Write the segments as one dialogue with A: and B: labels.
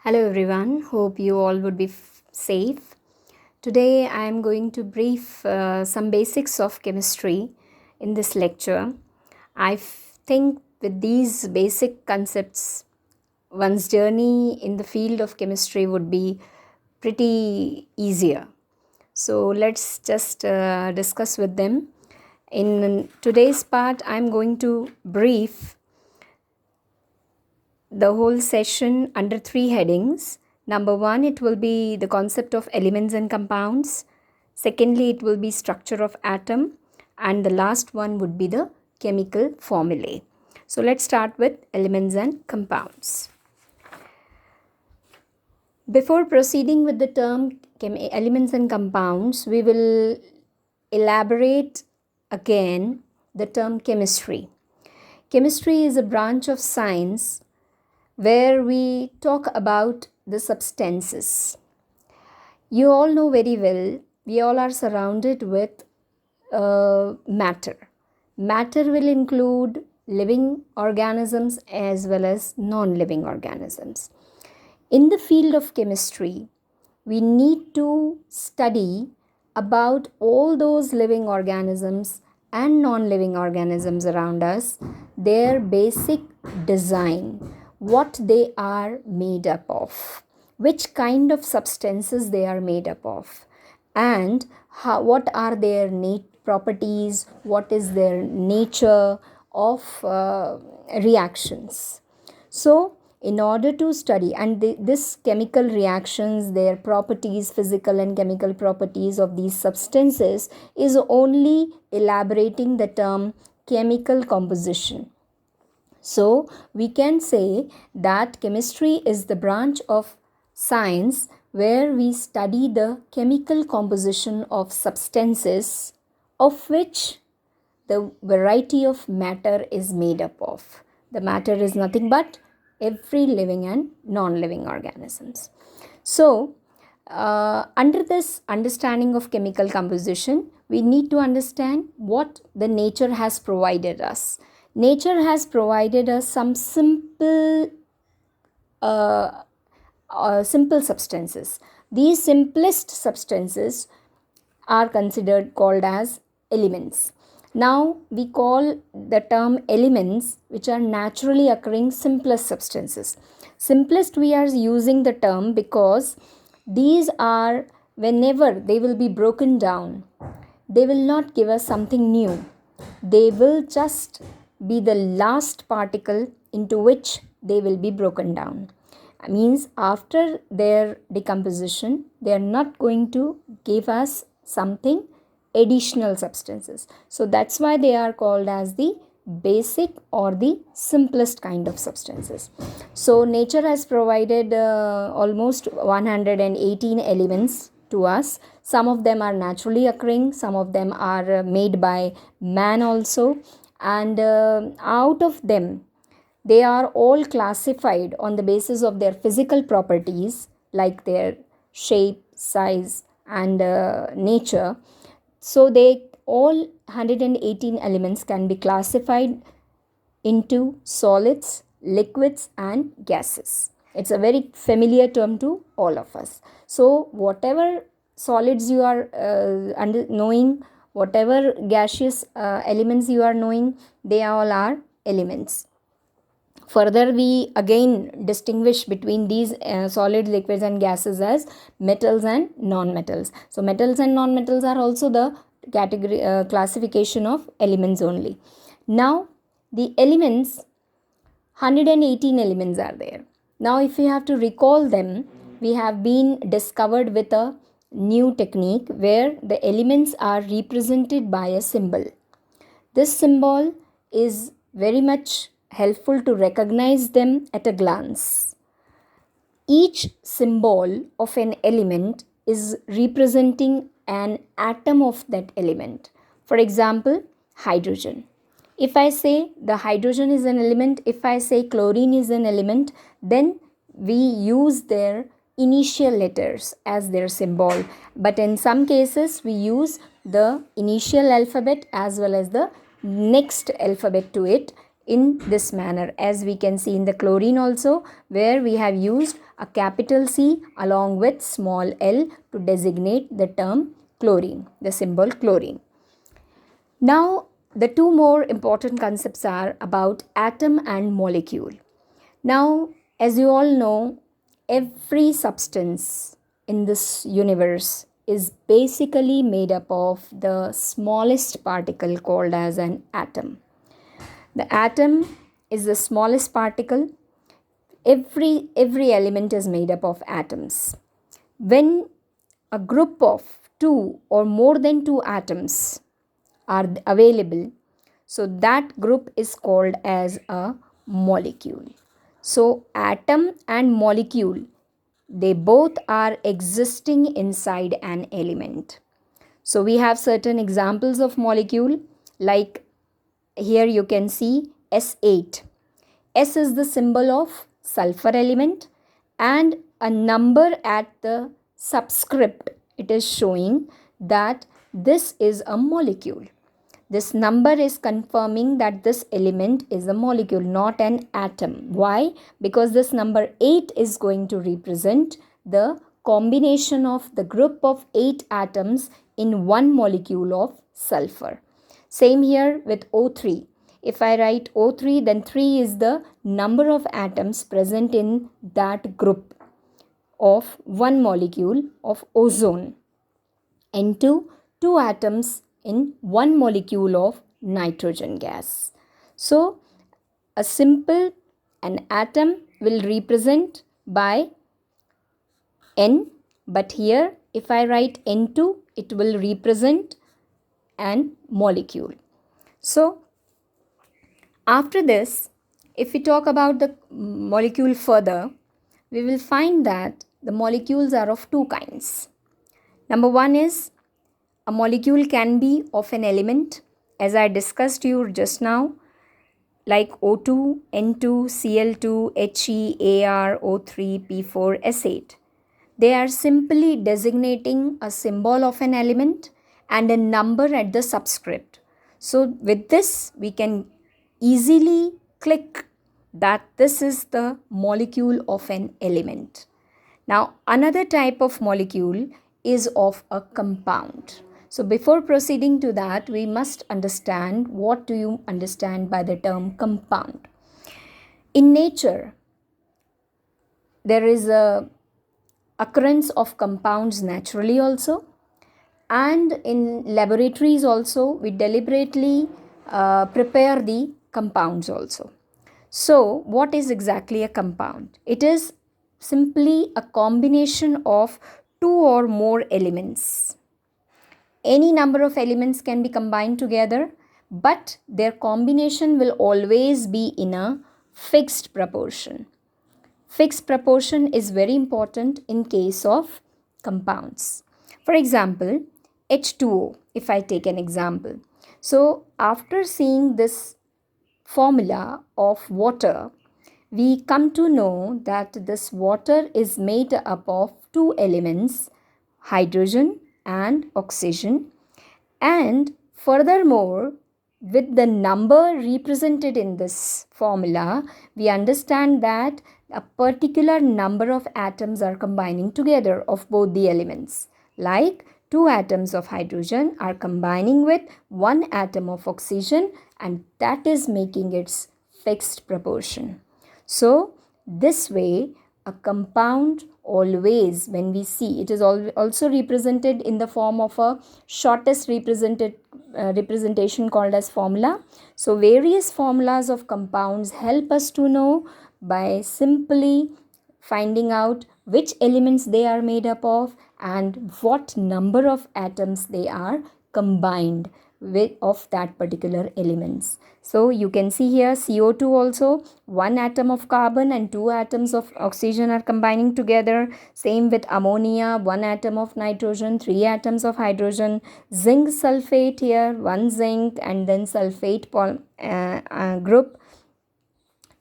A: Hello everyone, hope you all would be safe. Today I am going to brief some basics of chemistry in this lecture. Think with these basic concepts, one's journey in the field of chemistry would be pretty easier. So let's just discuss with them. In today's part, I'm going to brief the whole session under three headings. Number one, it will be the concept of elements and compounds. Secondly, it will be structure of atom. And the last one would be the chemical formulae. So let's start with elements and compounds. Before proceeding with the term elements and compounds, we will elaborate again the term chemistry. Chemistry is a branch of science where we talk about the substances. You all know very well, we all are surrounded with matter. Matter will include living organisms as well as non-living organisms. In the field of chemistry, we need to study about all those living organisms and non-living organisms around us, their basic design, what they are made up of, which kind of substances they are made up of, and what are their properties, what is their nature of reactions. So in order to study this chemical reactions, their properties, physical and chemical properties of these substances, is only elaborating the term chemical composition. So we can say that chemistry is the branch of science where we study the chemical composition of substances of which the variety of matter is made up of. The matter is nothing but every living and non-living organisms. So under this understanding of chemical composition, we need to understand what the nature has provided us. Nature has provided us some simple substances. These simplest substances are called as elements. Now we call the term elements which are naturally occurring simplest substances. Simplest we are using the term because these are, whenever they will be broken down, they will not give us something new. They will just be the last particle into which they will be broken down. Means after their decomposition, they are not going to give us something additional substances. So that's why they are called as the basic or the simplest kind of substances. So nature has provided almost 118 elements to us. Some of them are naturally occurring, some of them are made by man also, and out of them they are all classified on the basis of their physical properties like their shape, size and nature. So they all 118 elements can be classified into solids, liquids and gases. It's a very familiar term to all of us. So whatever solids you are knowing, whatever gaseous elements you are knowing, they all are elements. Further, we again distinguish between these solids, liquids and gases as metals and non-metals. So metals and non-metals are also the category classification of elements only. Now the elements, 118 elements are there. Now if we have to recall them, we have been discovered with a new technique where the elements are represented by a symbol. This symbol is very much helpful to recognize them at a glance. Each symbol of an element is representing an atom of that element. For example, hydrogen. If I say the hydrogen is an element, if I say chlorine is an element, then we use their initial letters as their symbol. But in some cases, we use the initial alphabet as well as the next alphabet to it in this manner, as we can see in the chlorine also, where we have used a capital C along with small l to designate the term chlorine, the symbol chlorine. Now, the two more important concepts are about atom and molecule. Now, as you all know, every substance in this universe is basically made up of the smallest particle called as an atom. The atom is the smallest particle. Every element is made up of atoms. When a group of two or more than two atoms are available, so that group is called as a molecule. So atom and molecule, they both are existing inside an element. So we have certain examples of molecule, like here you can see S8. S is the symbol of sulfur element, and a number at the subscript, it is showing that this is a molecule. This number is confirming that this element is a molecule, not an atom. Why? Because this number 8 is going to represent the combination of the group of 8 atoms in one molecule of sulfur. Same here with O3. If I write O3, then 3 is the number of atoms present in that group of one molecule of ozone. N2, 2 atoms in one molecule of nitrogen gas. So, an atom will represent by N, but here if I write N2, it will represent an molecule. So, after this, if we talk about the molecule further, we will find that the molecules are of two kinds. Number one is, a molecule can be of an element, as I discussed you just now, like O2, N2, Cl2, He, Ar, O3, P4, S8. They are simply designating a symbol of an element and a number at the subscript. So with this, we can easily click that this is the molecule of an element. Now, another type of molecule is of a compound. So before proceeding to that, we must understand what do you understand by the term compound. In nature, there is a occurrence of compounds naturally also, and in laboratories also we deliberately prepare the compounds also. So what is exactly a compound? It is simply a combination of two or more elements. Any number of elements can be combined together, but their combination will always be in a fixed proportion. Fixed proportion is very important in case of compounds. For example, H2O, if I take an example. So after seeing this formula of water, we come to know that this water is made up of two elements, hydrogen and oxygen, and furthermore, with the number represented in this formula, we understand that a particular number of atoms are combining together of both the elements. Like 2 atoms of hydrogen are combining with 1 atom of oxygen, and that is making its fixed proportion. So this way, a compound always, when we see, it is also represented in the form of a shortest representation called as formula. So various formulas of compounds help us to know by simply finding out which elements they are made up of and what number of atoms they are combined with of that particular elements. So you can see here CO2 also, 1 atom of carbon and 2 atoms of oxygen are combining together. Same with ammonia, 1 atom of nitrogen, 3 atoms of hydrogen. Zinc sulfate here, 1 zinc and then sulfate group,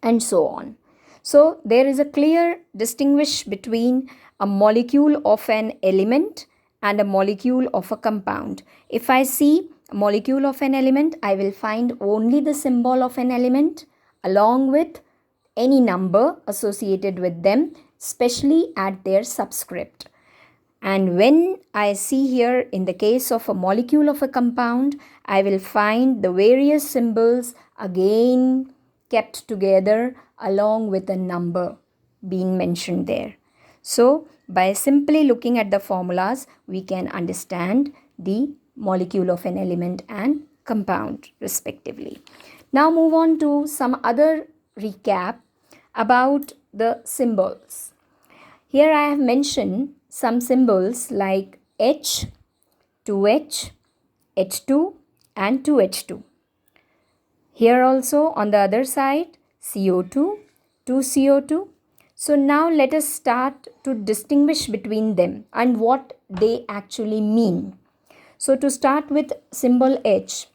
A: and so on. So there is a clear distinguish between a molecule of an element and a molecule of a compound. If I see a molecule of an element, I will find only the symbol of an element. along with any number associated with them, especially at their subscript. And when I see here in the case of a molecule of a compound, I will find the various symbols again kept together along with a number being mentioned there. So, by simply looking at the formulas, we can understand the molecule of an element and compound respectively. Now move on to some other recap about the symbols. Here I have mentioned some symbols like H, 2H, H2 and 2H2. Here also on the other side CO2, 2CO2. So now let us start to distinguish between them and what they actually mean. So to start with symbol H,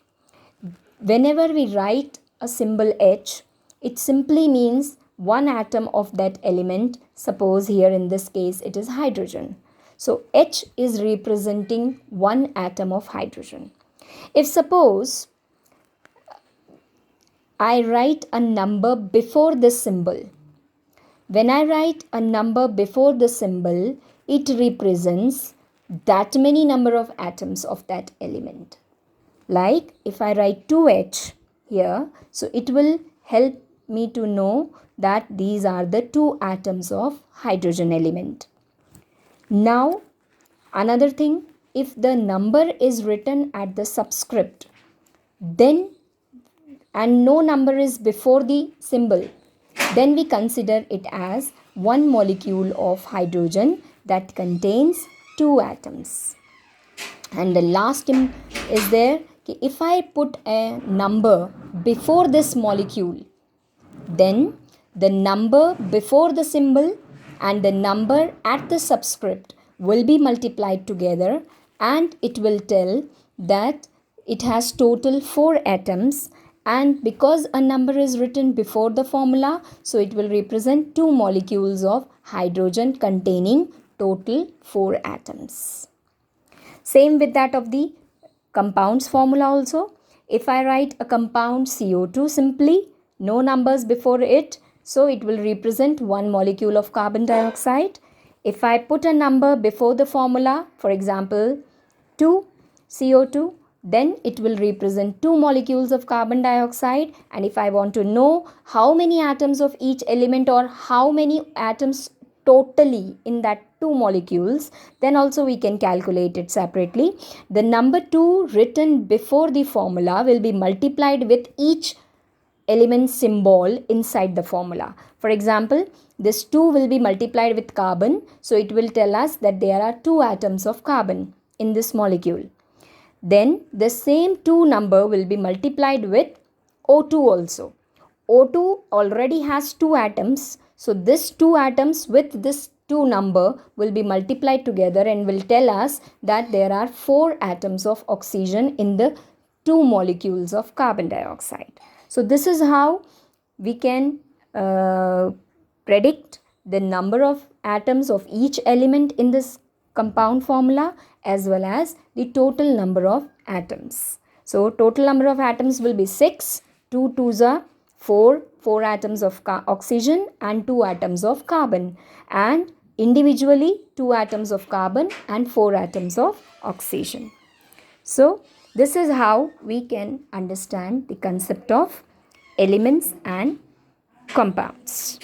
A: whenever we write a symbol H, it simply means one atom of that element. Suppose here in this case it is hydrogen. So H is representing one atom of hydrogen. If suppose I write a number before this symbol, when I write a number before the symbol, it represents that many number of atoms of that element. Like if I write 2H here, so it will help me to know that these are the two atoms of hydrogen element. Now another thing, if the number is written at the subscript, then and no number is before the symbol, then we consider it as one molecule of hydrogen that contains two atoms. And the last is there, if I put a number before this molecule, then the number before the symbol and the number at the subscript will be multiplied together, and it will tell that it has total 4 atoms. And because a number is written before the formula, so it will represent 2 molecules of hydrogen containing total 4 atoms. Same with that of the compounds formula also. If I write a compound CO2 simply, no numbers before it, so it will represent 1 molecule of carbon dioxide. If I put a number before the formula, for example 2 CO2, then it will represent 2 molecules of carbon dioxide. And if I want to know how many atoms of each element or how many atoms totally in that 2 molecules, then also we can calculate it separately. The number 2 written before the formula will be multiplied with each element symbol inside the formula. For example, this 2 will be multiplied with carbon, so it will tell us that there are 2 atoms of carbon in this molecule. Then the same 2 number will be multiplied with O2 also. O2 already has 2 atoms, so this 2 atoms with this 2 number will be multiplied together and will tell us that there are 4 atoms of oxygen in the 2 molecules of carbon dioxide. So this is how we can predict the number of atoms of each element in this compound formula as well as the total number of atoms. So total number of atoms will be 6, 2 2s are 4, 4 atoms of oxygen and 2 atoms of carbon, and individually 2 atoms of carbon and 4 atoms of oxygen. So this is how we can understand the concept of elements and compounds.